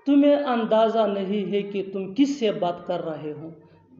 तुम्हें अंदाज़ा नहीं है कि तुम किस से बात कर रहे हो।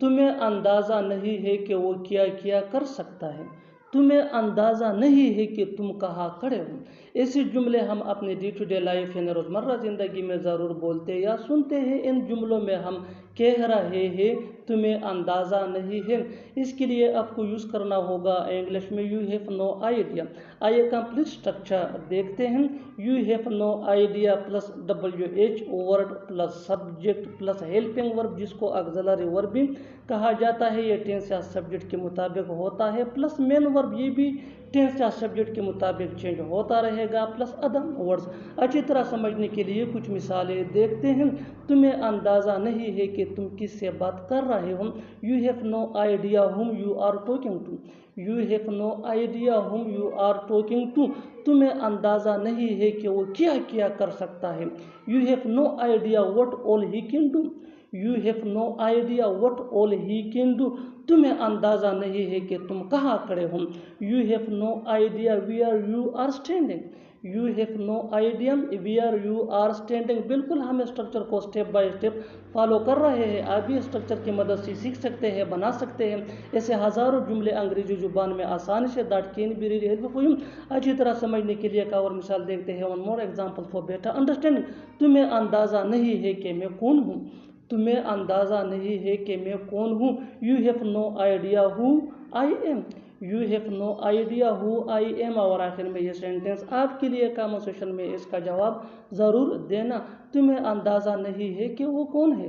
तुम्हें अंदाज़ा नहीं है कि वो क्या क्या कर सकता है। तुम्हें अंदाज़ा नहीं है कि तुम कहाँ खड़े हो। ऐसे जुमले हम अपने डे टू डे लाइफ यानी रोज़मर्रा ज़िंदगी में ज़रूर बोलते या सुनते हैं। इन जुमलों में हम कह रहे हैं तुम्हें अंदाज़ा नहीं है, इसके लिए आपको यूज़ करना होगा इंग्लिश में यू हैव नो आइडिया। आइए कंप्लीट स्ट्रक्चर देखते हैं। You have no idea plus WH word plus subject plus helping verb जिसको ऑक्सिलरी वर्ब भी कहा जाता है। ये टेंस या सब्जेक्ट के मुताबिक होता है, प्लस मेन वर्ब ये भी टेंस या सब्जेक्ट के मुताबिक चेंज होता रहेगा, प्लस अदर वर्ड्स। अच्छी तरह समझने के लिए कुछ मिसालें देखते हैं। तुम्हें अंदाज़ा नहीं है कि तुम किससे बात कर रहे हो। You have no idea whom you are talking to. You have no idea whom you are talking to. तुम्हें अंदाज़ा नहीं है कि वो क्या क्या कर सकता है। You have no idea what all he can do. You have no idea what all he can do. तुम्हें अंदाज़ा नहीं है कि तुम कहाँ खड़े हो। You have no idea where you are standing. You have no idea where you are standing. बिल्कुल हम स्ट्रक्चर को स्टेप बाय स्टेप फॉलो कर रहे हैं। आप भी स्ट्रक्चर की मदद से सीख सकते हैं, बना सकते हैं। ऐसे हज़ारों जुमले अंग्रेजी जुबान में आसानी say that can be really helpful. अच्छी तरह समझने के लिए एक और मिसाल देखते हैं। One more example for better understanding. तुम्हें अंदाज़ा नहीं है कि मैं कौन हूँ। तुम्हें अंदाज़ा नहीं है कि मैं कौन हूँ। You have no idea who I am. You have no idea who I am. और आखिर में ये सेंटेंस आपके लिए कमेंट सेक्शन में इसका जवाब ज़रूर देना। तुम्हें अंदाज़ा नहीं है कि वो कौन है।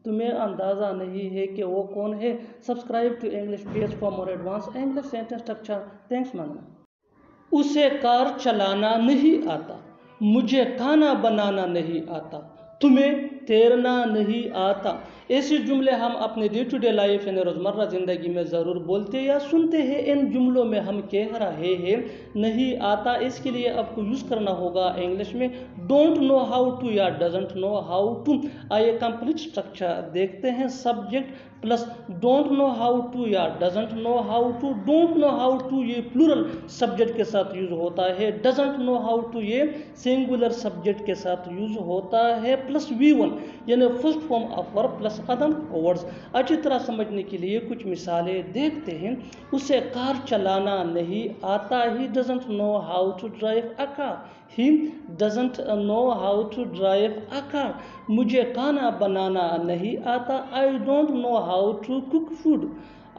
तुम्हें अंदाज़ा नहीं है कि वो कौन है। Subscribe to English page for more advance English sentence structure. Thanks मानना। उसे कार चलाना नहीं आता। मुझे खाना बनाना नहीं आता। तुम्हें तैरना नहीं आता। ऐसे जुमले हम अपने डे टू डे लाइफ यानी रोज़मर्रा ज़िंदगी में ज़रूर बोलते या सुनते हैं। इन जुमलों में हम कह रहे हैं नहीं आता, इसके लिए आपको यूज़ करना होगा इंग्लिश में डोंट नो हाउ टू या डजंट नो हाउ टू। आइए कंप्लीट स्ट्रक्चर देखते हैं। Subject plus don't know how to या doesn't know how to. Don't know how to ये प्लूरल सब्जेक्ट के साथ यूज होता है। डजंट नो हाउ टू ये सिंगुलर सब्जेक्ट के साथ यूज होता है, प्लस V1 यानी first form of verb plus other words. अच्छी तरह समझने के लिए कुछ मिसालें देखते हैं। उसे कार चलाना नहीं आता। He doesn't know how to drive a car. He doesn't know how to drive a car. मुझे खाना बनाना नहीं आता। I don't know how to cook food.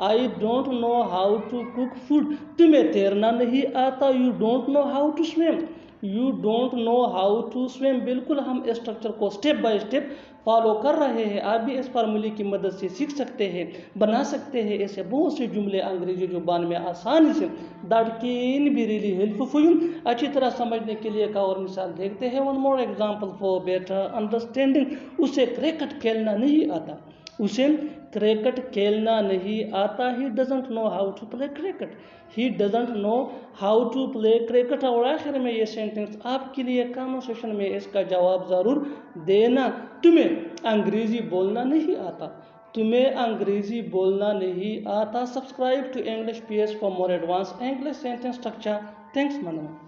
I don't know how to cook food. तुम्हें तैरना नहीं आता। You don't know how to swim. You don't know how to swim. बिल्कुल हम इस स्ट्रक्चर को स्टेप बाय स्टेप फॉलो कर रहे हैं। आप भी इस फार्मूले की मदद से सीख सकते हैं, बना सकते हैं। ऐसे बहुत से जुमले अंग्रेजी जुबान में आसानी say that can be really helpful. अच्छी तरह समझने के लिए एक और मिसाल देखते हैं। One more example for better understanding. उसे क्रिकेट खेलना नहीं आता। उसे क्रिकेट खेलना नहीं आता। He doesn't know how to play cricket. He doesn't know how to play cricket. और आखिर में ये सेंटेंस आपके लिए कमेंट सेक्शन में इसका जवाब ज़रूर देना। तुम्हें अंग्रेजी बोलना नहीं आता। तुम्हें अंग्रेजी बोलना नहीं आता। Subscribe to English page for more advance English sentence structure. Thanks मानना।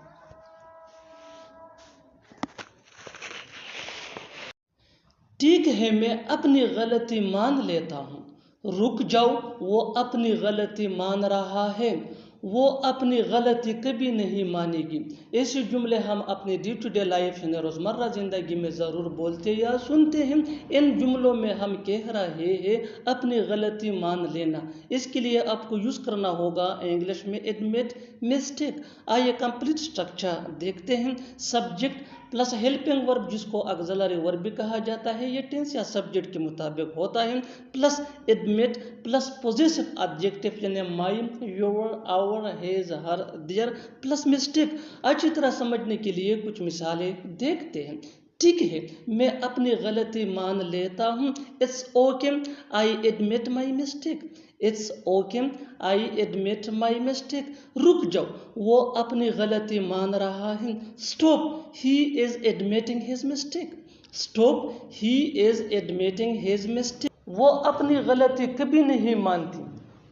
ठीक है, मैं अपनी गलती मान लेता हूँ। रुक जाओ, वो अपनी गलती मान रहा है। वो अपनी गलती कभी नहीं मानेगी। ऐसे जुमले हम अपने डे टू डे लाइफ यानी रोज़मर्रा ज़िंदगी में ज़रूर बोलते या सुनते हैं। इन जुमलों में हम कह रहे हैं अपनी गलती मान लेना। इसके लिए आपको यूज़ करना होगा इंग्लिश में एडमिट मिस्टेक। आइए कंप्लीट स्ट्रक्चर देखते हैं। सब्जेक्ट प्लस हेल्पिंग वर्ब जिसको ऑक्सिलरी वर्ब भी कहा जाता है। ये टेंस या सब्जेक्ट के मुताबिक होता है, plus admit plus possessive adjective यानी my, your, our, his, her, their plus mistake. अच्छी तरह समझने के लिए कुछ मिसालें देखते हैं। ठीक है, मैं अपनी गलती मान लेता हूँ। It's okay I admit my mistake. It's okay I admit my mistake. रुक जाओ, वो अपनी गलती मान रहा है। Stop, he is admitting his mistake. Stop, he is admitting his mistake. वो अपनी गलती कभी नहीं मानती।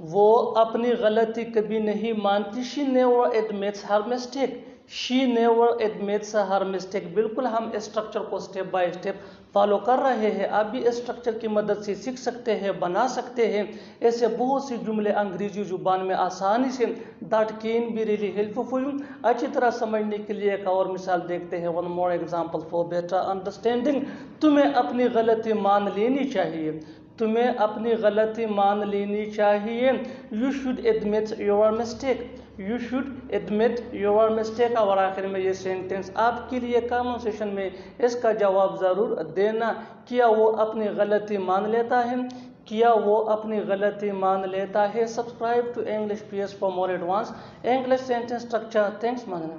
वो अपनी गलती कभी नहीं मानती। She never admits her mistake. She never admits her mistake. بالکل ہم اسٹرکچر کو اسٹیپ بائی اسٹیپ فالو کر رہے ہیں. آپ بھی اسٹرکچر کی مدد سے سیکھ سکتے ہیں, بنا سکتے ہیں. ایسے بہت سی جملے انگریزی زبان میں آسانی سے that can be really helpful for you. اچھی طرح سمجھنے کے لیے ایک اور مثال دیکھتے ہیں. One more example for better understanding. تمہیں اپنی غلطی مان لینی چاہیے. تمہیں اپنی غلطی مان لینی چاہیے. You should admit your mistake. You should admit your mistake. اور آخر میں یہ سینٹنس آپ کے لیے کامن سیشن میں اس کا جواب ضرور دینا. کیا وہ اپنی غلطی مان لیتا ہے؟ کیا وہ اپنی غلطی مان لیتا ہے؟ Subscribe to English PS for more advance English sentence structure. Thanks ماننا.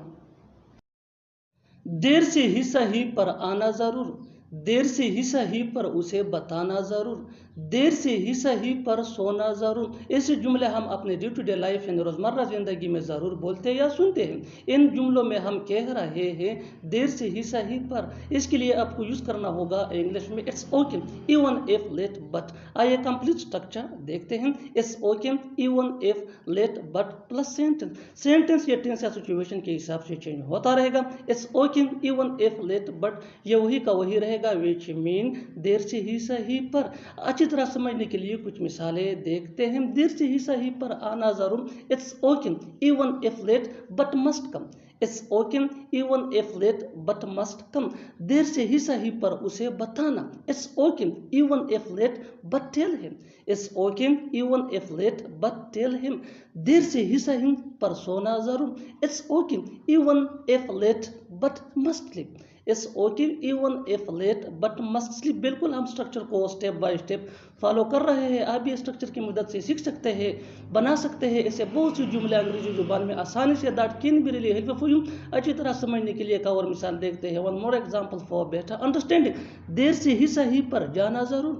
دیر سے ہی صحیح پر آنا ضرور. دیر سے ہی صحیح پر اسے بتانا ضرور. دیر سے ہی صحیح پر سونا ضرور. ایسے جملے ہم اپنے ڈے ٹو ڈے لائف یعنی روزمرہ زندگی میں ضرور بولتے یا سنتے ہیں. ان جملوں میں ہم کہہ رہے ہیں دیر سے ہی صحیح پر. اس کے لیے آپ کو یوز کرنا ہوگا انگلش میں it's okay even if late but. آئیے کمپلیٹ اسٹرکچر دیکھتے ہیں. It's okay even if late but plus sentence. Sentence یا ٹینس یا سچویشن کے حساب سے چینج ہوتا رہے گا. It's okay even if late but یہ وہی کا وہی رہے گا which mean دیر سے ہی صحیح پر. اچھی طرح سمجھنے کے لیے کچھ مثالیں دیکھتے ہیں. دیر سے ہی صحیح پر آنا ضرور. It's okay even if late but must come. It's okay even if late but must come. دیر سے ہی صحیح پر اسے بتانا. It's okay even if late but tell him. It's okay even if late but tell him. دیر سے ہی صحیح پر سونا ضرور. It's okay even if late but must sleep. It's okay even if late but must sleep. بالکل ہم structure کو step by step follow کر رہے ہیں. آپ بھی اسٹرکچر کی مدد سے سیکھ سکتے ہیں, بنا سکتے ہیں. ایسے بہت سی جملے انگریزی زبان میں آسانی سے that can be really helpful for you. اچھی طرح سمجھنے کے لیے ایک اور مثال دیکھتے ہیں. One more example for better understanding. دیر سے ہی صحیح پر جانا ضرور.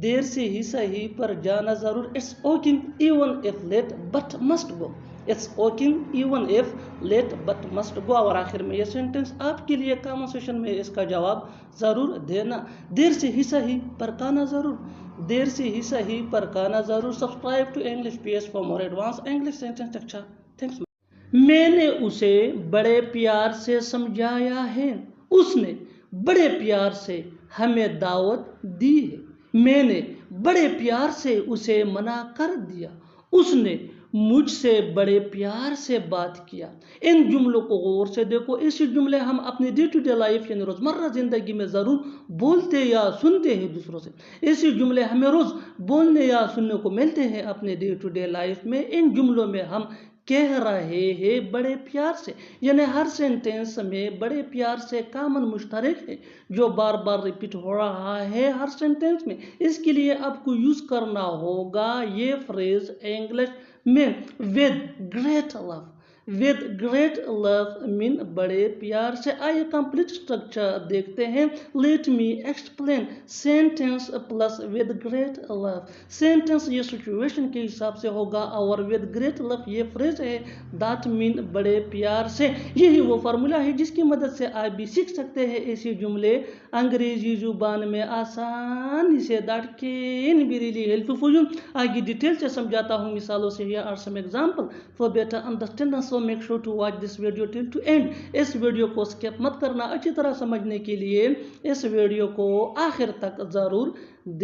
دیر سے ہی صحیح پر جانا ضرور. It's okay even if late but must go. It's okay even if late but must go. اور آخر میں یہ سینٹنس آپ کے لیے کامن سیشن میں اس کا جواب ضرور دینا. دیر سے ہی صحیح پر کہنا ضرور. دیر سے ہی صحیح پر کہنا ضرور. Subscribe to English PS for more advance English sentence structure. Thanks. میں نے اسے بڑے پیار سے سمجھایا ہے. اس نے بڑے پیار سے ہمیں دعوت دی ہے. میں نے بڑے پیار سے اسے منع کر دیا. اس نے مجھ سے بڑے پیار سے بات کیا. ان جملوں کو غور سے دیکھو. ایسے جملے ہم اپنی ڈے ٹو ڈے لائف یعنی روزمرہ زندگی میں ضرور بولتے یا سنتے ہیں دوسروں سے. ایسے جملے ہمیں روز بولنے یا سننے کو ملتے ہیں اپنے ڈے ٹو ڈے لائف میں. ان جملوں میں ہم کہہ رہے ہیں بڑے پیار سے یعنی ہر سینٹینس میں بڑے پیار سے کامن مشترک ہے جو بار بار ریپیٹ ہو رہا ہے ہر سینٹینس میں. اس کے لیے آپ کو یوز کرنا ہوگا یہ فریز انگلش میں with great love. with great love mean بڑے پیار سے. آئیے کمپلیٹ اسٹرکچر دیکھتے ہیں. let me explain sentence plus with great love. Sentence یہ سچویشن کے حساب سے ہوگا اور with great love یہ فریز ہے that mean بڑے پیار سے. یہی وہ فارمولا ہے جس کی مدد سے آپ بھی سیکھ سکتے ہیں ایسے جملے انگریزی زبان میں آسانی سے that can be really helpful for you. آگے ڈیٹیل سے سمجھاتا ہوں مثالوں سے. Here are some example for better understanding. So make sure to watch this video till to end. اس ویڈیو کو سکپ مت کرنا. اچھی طرح سمجھنے کے لیے اس ویڈیو کو آخر تک ضرور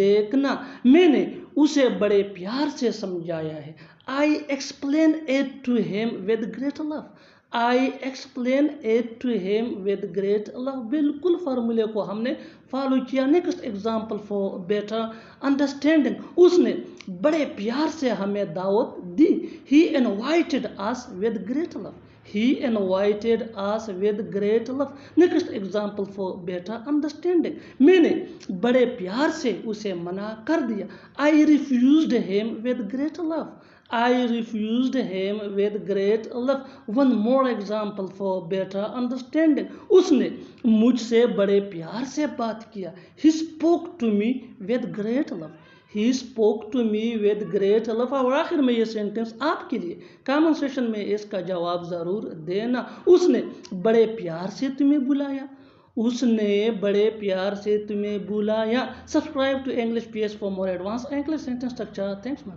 دیکھنا. میں نے اسے بڑے پیار سے سمجھایا ہے. I explain it to him with great love. I explain it to him with great love. بالکل فارمولے کو ہم نے فالو کیا. Next example for better understanding. اس نے بڑے پیار سے ہمیں دعوت دی. He invited us with great love. He invited us with great love. Next example for better understanding. میں نے بڑے پیار سے اسے منع کر دیا. I refused him with great love. I refused him with great love. One more example for better understanding. اس نے مجھ سے بڑے پیار سے بات کیا. He spoke to me with great love. He spoke to me with great love. اور آخر میں یہ سینٹنس آپ کے لیے کامن سیشن میں اس کا جواب ضرور دینا. اس نے بڑے پیار سے تمہیں بلایا. اس نے بڑے پیار سے تمہیں بلایا. Subscribe to English PS for more advance English sentence structure. Thanks.